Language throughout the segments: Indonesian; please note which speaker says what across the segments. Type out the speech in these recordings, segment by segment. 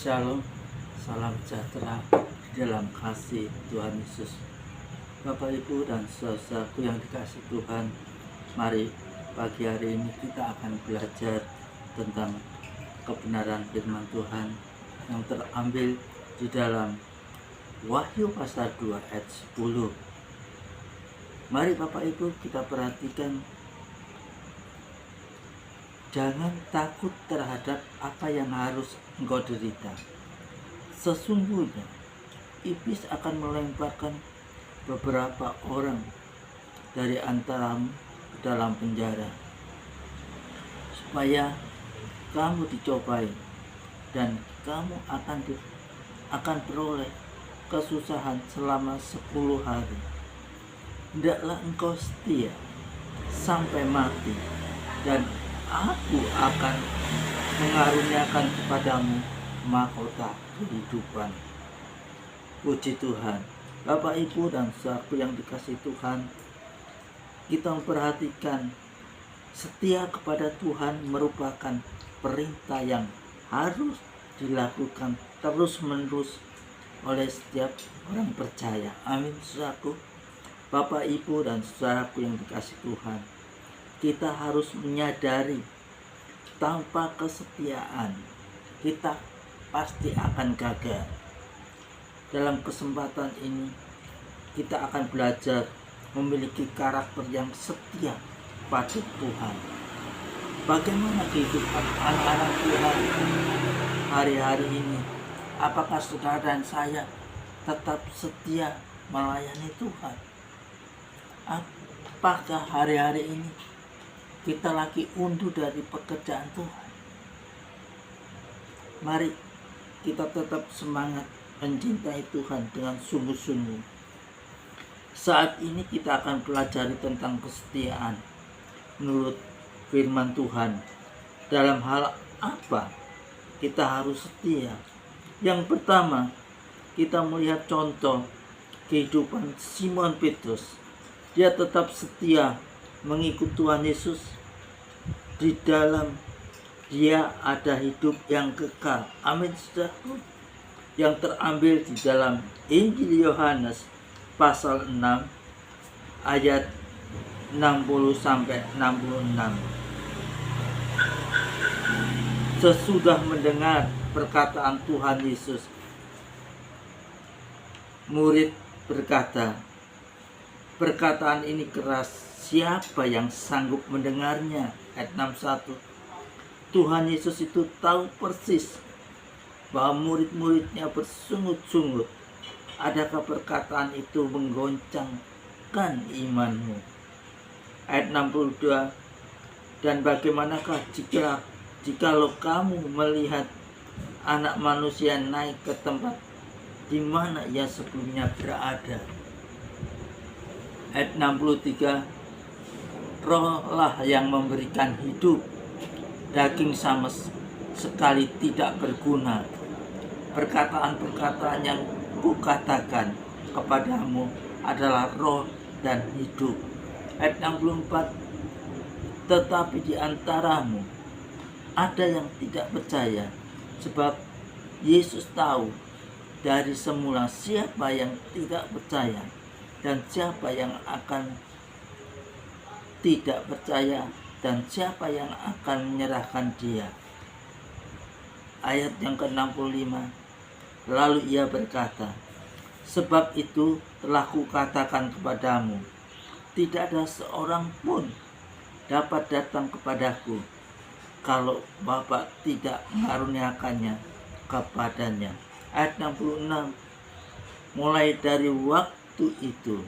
Speaker 1: Shalom, salam sejahtera dalam kasih Tuhan Yesus. Bapak, Ibu, dan saudaraku yang dikasih Tuhan, mari pagi hari ini kita akan belajar tentang kebenaran firman Tuhan yang terambil di dalam Wahyu pasal 2 ayat 10. Mari Bapak Ibu kita perhatikan, jangan takut terhadap apa yang harus engkau derita. Sesungguhnya iblis akan melemparkan beberapa orang dari antaramu ke dalam penjara, supaya kamu dicobai dan kamu akan beroleh kesusahan selama 10 hari. Hendaklah engkau setia sampai mati, dan aku akan mengaruniakan kepadamu mahkota kehidupan. Puji Tuhan. Bapak, Ibu, dan saudaraku yang dikasih Tuhan, kita memperhatikan setia kepada Tuhan merupakan perintah yang harus dilakukan terus-menerus oleh setiap orang percaya. Amin, saudaraku. Bapak, Ibu, dan saudaraku yang dikasih Tuhan, kita harus menyadari tanpa kesetiaan kita pasti akan gagal. Dalam kesempatan ini kita akan belajar memiliki karakter yang setia pada Tuhan. Bagaimana kehidupan anak-anak Tuhan hari-hari ini? Apakah saudara dan saya tetap setia melayani Tuhan? Apakah hari-hari ini kita lagi undur dari pekerjaan Tuhan? Mari kita tetap semangat mencintai Tuhan dengan sungguh-sungguh. Saat ini kita akan pelajari tentang kesetiaan menurut firman Tuhan. Dalam hal apa kita harus setia? Yang pertama, kita melihat contoh kehidupan Simon Petrus. Dia tetap setia mengikut Tuhan Yesus. Di dalam dia ada hidup yang kekal. Amin, saudaraku. Yang terambil di dalam Injil Yohanes pasal 6 ayat 60 sampai 66. Sesudah mendengar perkataan Tuhan Yesus, murid berkata, "Perkataan ini keras, siapa yang sanggup mendengarnya?" Ayat 61. Tuhan Yesus itu tahu persis bahwa murid-muridnya bersungut-sungut. Adakah perkataan itu menggoncangkan imanmu? Ayat 62. Dan bagaimanakah jikalau kamu melihat anak manusia naik ke tempat di mana ia sebelumnya berada? Ayat 63. Rohlah yang memberikan hidup, daging sama sekali tidak berguna. Perkataan-perkataan yang kukatakan kepadamu adalah roh dan hidup. Ayat 64. Tetapi di antaramu ada yang tidak percaya, sebab Yesus tahu dari semula siapa yang tidak percaya dan siapa yang akan tidak percaya dan siapa yang akan menyerahkan dia. Ayat yang ke-65. Lalu ia berkata, sebab itu telah kukatakan kepadamu, tidak ada seorang pun dapat datang kepadaku kalau Bapa tidak mengaruniakannya kepadanya. Ayat 66. Mulai dari waktu itu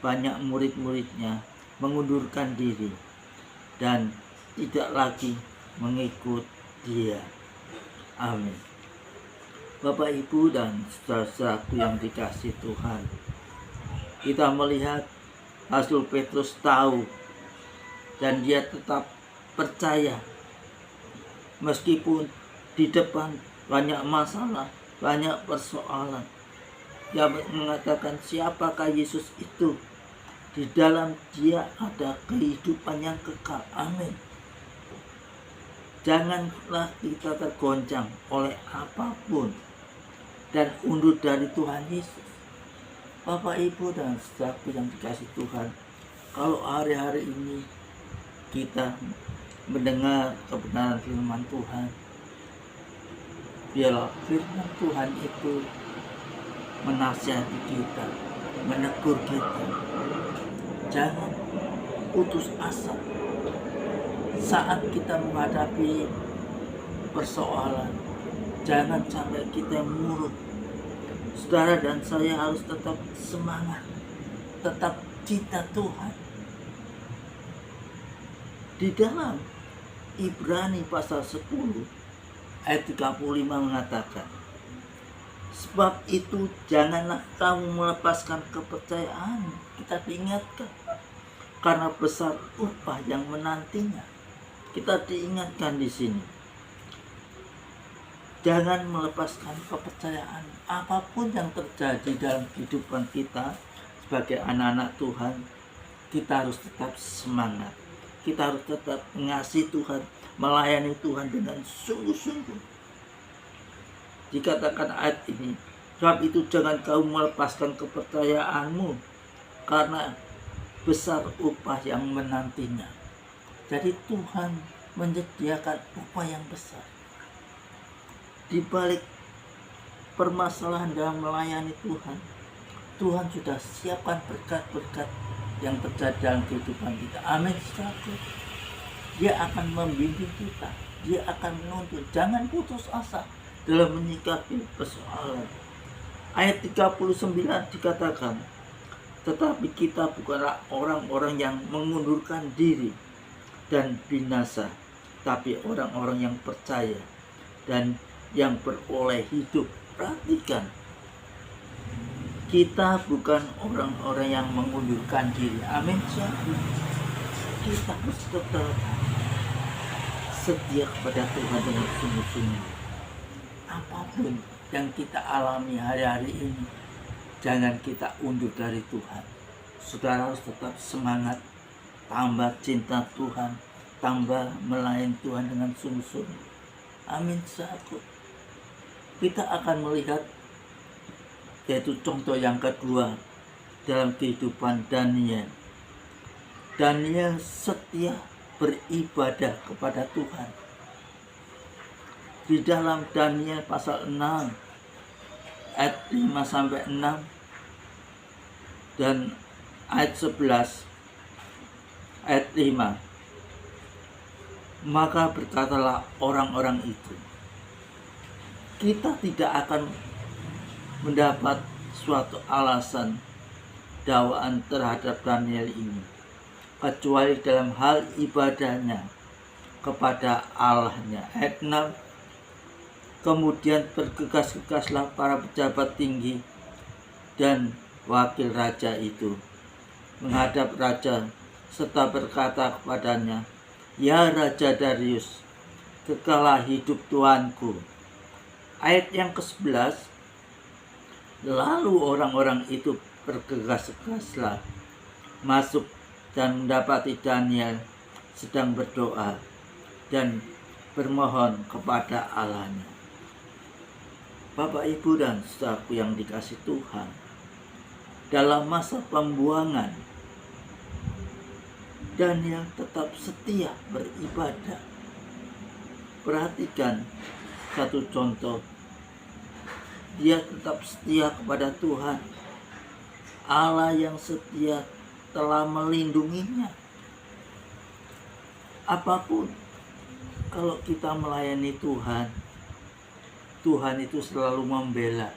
Speaker 1: banyak murid-muridnya mengundurkan diri dan tidak lagi mengikut dia. Amin. Bapak, Ibu, dan saudara-saudaraku yang dikasih Tuhan, kita melihat Rasul Petrus tahu dan dia tetap percaya meskipun di depan banyak masalah, banyak persoalan. Dia mengatakan, siapakah Yesus itu? Di dalam dia ada kehidupan yang kekal. Amin. Janganlah kita tergoncang oleh apapun dan undur dari Tuhan Yesus. Bapak, Ibu, dan saudaraku yang dikasih Tuhan, kalau hari-hari ini kita mendengar kebenaran firman Tuhan, biarlah firman Tuhan itu menasihati kita, menegur kita. Jangan putus asa saat kita menghadapi persoalan. Jangan sampai kita murung. Saudara dan saya harus tetap semangat, tetap cinta Tuhan. Di dalam Ibrani pasal 10 ayat 35 mengatakan, sebab itu janganlah kamu melepaskan kepercayaan. Kita diingatkan karena besar upah yang menantinya. Kita diingatkan di sini. Jangan melepaskan kepercayaan. Apapun yang terjadi dalam kehidupan kita sebagai anak-anak Tuhan, kita harus tetap semangat. Kita harus tetap mengasihi Tuhan, melayani Tuhan dengan sungguh-sungguh. Dikatakan ayat ini, sebab itu jangan kamu melepaskan kepercayaanmu, karena besar upah yang menantinya. Jadi Tuhan menyediakan upah yang besar. Di balik permasalahan dalam melayani Tuhan, Tuhan sudah siapkan berkat-berkat yang terjadi dalam kehidupan kita. Amin, saudaraku. Dia akan membimbing kita, dia akan menuntun. Jangan putus asa dalam menyikapi persoalan. Ayat 39 dikatakan, tetapi kita bukanlah orang-orang yang mengundurkan diri dan binasa, tapi orang-orang yang percaya dan yang beroleh hidup. Perhatikan, kita bukan orang-orang yang mengundurkan diri. Amin. Kita harus tetap setia kepada Tuhan dengan sungguh-sungguh. Apapun yang kita alami hari-hari ini, jangan kita undur dari Tuhan. Saudara harus tetap semangat, tambah cinta Tuhan, tambah melayani Tuhan dengan sungguh-sungguh. Amin, sahabat. Kita akan melihat yaitu contoh yang kedua dalam kehidupan Daniel. Daniel setia beribadah kepada Tuhan. Di dalam Daniel pasal 6 ayat 5 sampai 6 dan ayat 11 ayat 5. Maka berkatalah orang-orang itu, kita tidak akan mendapat suatu alasan dakwaan terhadap Daniel ini, kecuali dalam hal ibadahnya kepada Allahnya. Ayat 6. Kemudian bergegas-gegaslah para pejabat tinggi dan wakil raja itu menghadap raja serta berkata kepadanya, ya Raja Darius, kekalah hidup Tuanku. Ayat yang ke-11. Lalu orang-orang itu bergegas-gegaslah masuk dan mendapati Daniel sedang berdoa dan bermohon kepada Allahnya. Bapak, Ibu, dan saudaraku yang dikasih Tuhan, dalam masa pembuangan, Daniel tetap setia beribadah. Perhatikan satu contoh. Dia tetap setia kepada Tuhan. Allah yang setia telah melindunginya. Apapun, kalau kita melayani Tuhan, Tuhan itu selalu membela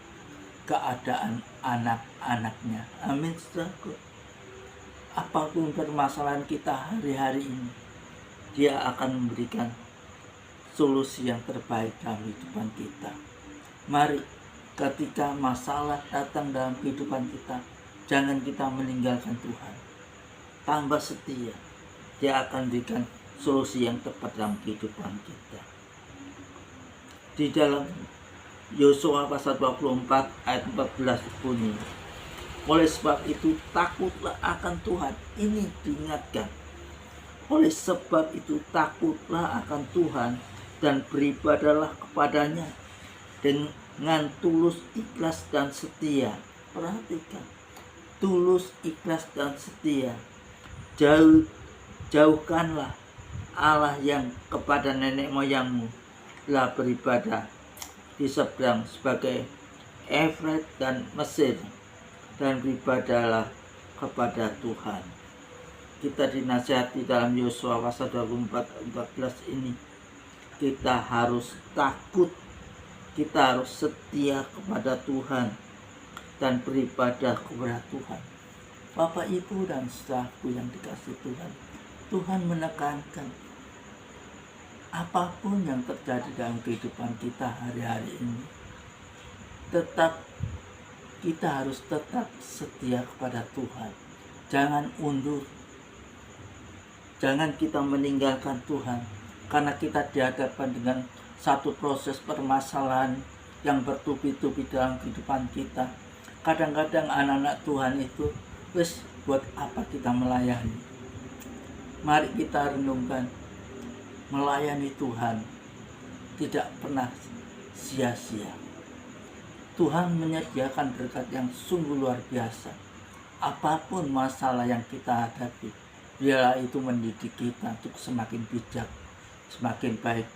Speaker 1: keadaan anak-anaknya. Amin, saudaraku. Apapun permasalahan kita hari-hari ini, Dia akan memberikan solusi yang terbaik dalam kehidupan kita. Mari, ketika masalah datang dalam kehidupan kita, jangan kita meninggalkan Tuhan. Tambah setia, Dia akan berikan solusi yang tepat dalam kehidupan kita. Di dalam Yosua pasal 24 ayat 14 bunyi, oleh sebab itu takutlah akan Tuhan. Ini diingatkan. Oleh sebab itu takutlah akan Tuhan dan beribadalah kepadanya dengan tulus, ikhlas, dan setia. Perhatikan, tulus, ikhlas, dan setia. Jauhkanlah Allah yang kepada nenek moyangmu telah beribadah di seberang sebagai Efrat dan Mesir, dan beribadahlah kepada Tuhan. Kita dinasihati dalam Yosua pasal 24:14 ini, kita harus takut, kita harus setia kepada Tuhan dan beribadah kepada Tuhan. Bapak, Ibu, dan saudaraku yang dikasihi Tuhan, Tuhan menekankan apapun yang terjadi dalam kehidupan kita hari-hari ini, kita harus tetap setia kepada Tuhan. Jangan undur, jangan kita meninggalkan Tuhan, karena kita dihadapkan dengan satu proses permasalahan yang bertubi-tubi dalam kehidupan kita. Kadang-kadang anak-anak Tuhan itu, buat apa kita melayani? Mari kita renungkan, melayani Tuhan tidak pernah sia-sia. Tuhan menyediakan berkat yang sungguh luar biasa. Apapun masalah yang kita hadapi, biarlah itu mendidik kita untuk semakin bijak, semakin baik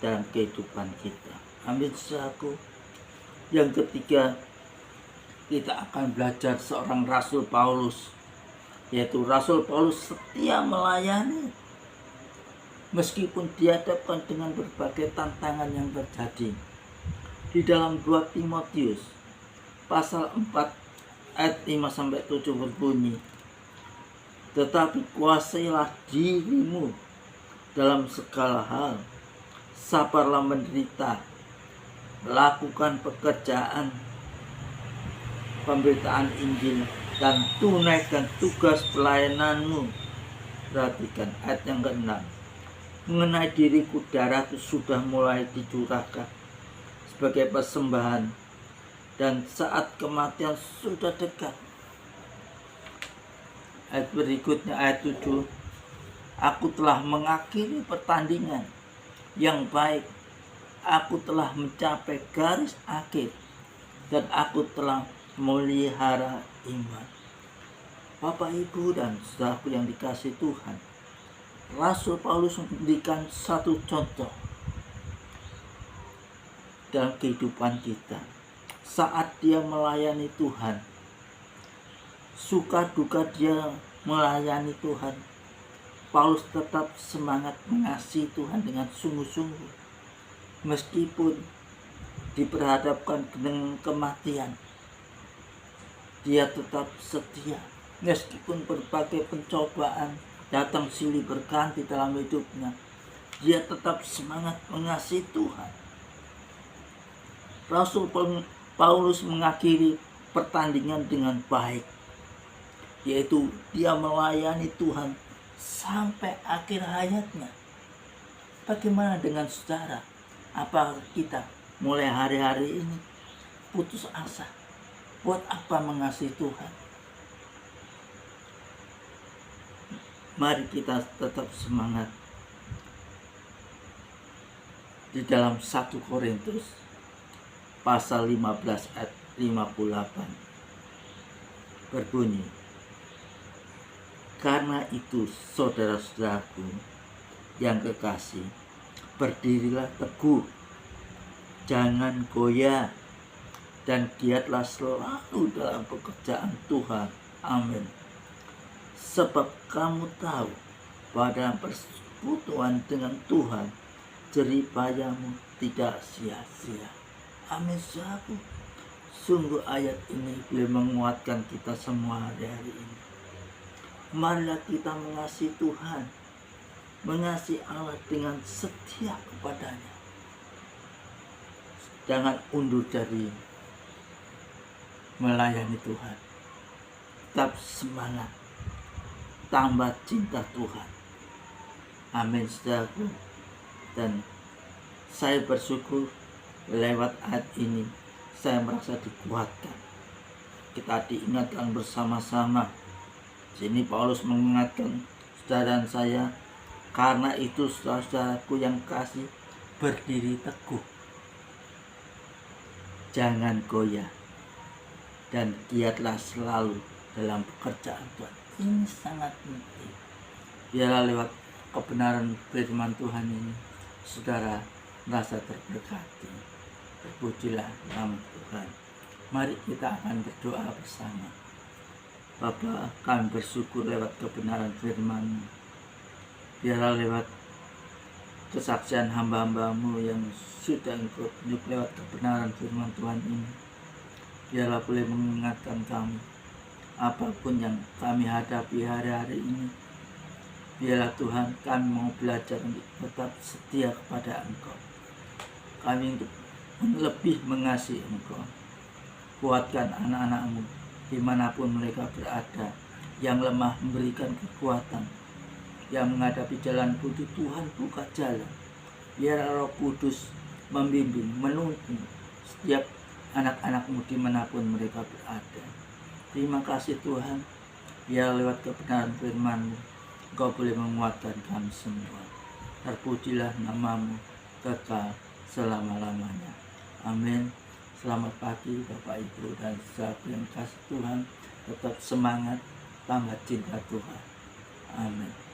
Speaker 1: dalam kehidupan kita. Amin, saudaraku. Yang ketiga, kita akan belajar seorang Rasul Paulus, yaitu Rasul Paulus setia melayani meskipun dihadapkan dengan berbagai tantangan yang terjadi. Di dalam 2 Timotius pasal 4 ayat 5-7 berbunyi, tetapi kuasailah dirimu dalam segala hal, sabarlah menderita, lakukan pekerjaan pemberitaan Injil, dan tunaikan tugas pelayananmu. Perhatikan ayat yang ke-6. Mengenai diriku, darahku sudah mulai dicurahkan sebagai persembahan, dan saat kematian sudah dekat. Ayat berikutnya, ayat 7. Aku telah mengakhiri pertandingan yang baik, aku telah mencapai garis akhir, dan aku telah melihara iman. Bapak, Ibu, dan saudaraku yang dikasihi Tuhan, Rasul Paulus memberikan satu contoh dalam kehidupan kita. Saat dia melayani Tuhan, suka duka dia melayani Tuhan, Paulus tetap semangat mengasihi Tuhan dengan sungguh-sungguh. Meskipun diperhadapkan dengan kematian, dia tetap setia. Meskipun berbagai pencobaan datang silih berganti dalam hidupnya, dia tetap semangat mengasihi Tuhan. Rasul Paulus mengakhiri pertandingan dengan baik, yaitu dia melayani Tuhan sampai akhir hayatnya. Bagaimana dengan saudara? Apa kita mulai hari-hari ini putus asa? Buat apa mengasihi Tuhan? Mari kita tetap semangat. Di dalam 1 Korintus pasal 15 ayat 58 berbunyi, karena itu saudara-saudaraku yang kekasih, berdirilah teguh, jangan goyah, dan giatlah selalu dalam pekerjaan Tuhan. Amin. Sebab kamu tahu bahwa dalam persekutuan dengan Tuhan, jerih payahmu tidak sia-sia. Amin, sahabat. Sungguh ayat ini boleh menguatkan kita semua hari ini. Marilah kita mengasihi Tuhan, mengasihi Allah dengan setia kepadanya. Jangan undur dari melayani Tuhan. Tetap semangat, tambah cinta Tuhan. Amin, saudaraku. Dan saya bersyukur lewat ayat ini saya merasa dikuatkan. Kita diingatkan bersama-sama. Sini Paulus mengingatkan saudara dan saya Karena itu saudaraku yang kasih, berdiri teguh, jangan goyah, dan giatlah selalu dalam pekerjaan Tuhan. Ini sangat penting. Biarlah lewat kebenaran firman Tuhan ini saudara merasa terberkati. Terpujilah nama Tuhan. Mari kita akan berdoa bersama. Bapa, kami bersyukur lewat kebenaran firman-Mu. Biarlah lewat kesaksian hamba-hambamu yang sudah Engkau tunjuk lewat kebenaran firman Tuhan ini, biarlah boleh mengingatkan kami apapun yang kami hadapi hari-hari ini. Biarlah Tuhan, kami mau belajar untuk tetap setia kepada Engkau. Kami untuk lebih mengasihi Engkau. Kuatkan anak-anak-Mu dimanapun mereka berada, yang lemah memberikan kekuatan, yang menghadapi jalan buntu Tuhan buka jalan. Biar Roh Kudus membimbing, menuntun setiap anak-anak-Mu dimanapun mereka berada. Terima kasih Tuhan, biar lewat kebenaran firman-Mu Engkau boleh menguatkan kami semua. Terpujilah nama-Mu kekal selama-lamanya. Amin. Selamat pagi Bapak Ibu dan saudara yang kasih Tuhan. Tetap semangat, tambah cinta Tuhan. Amin.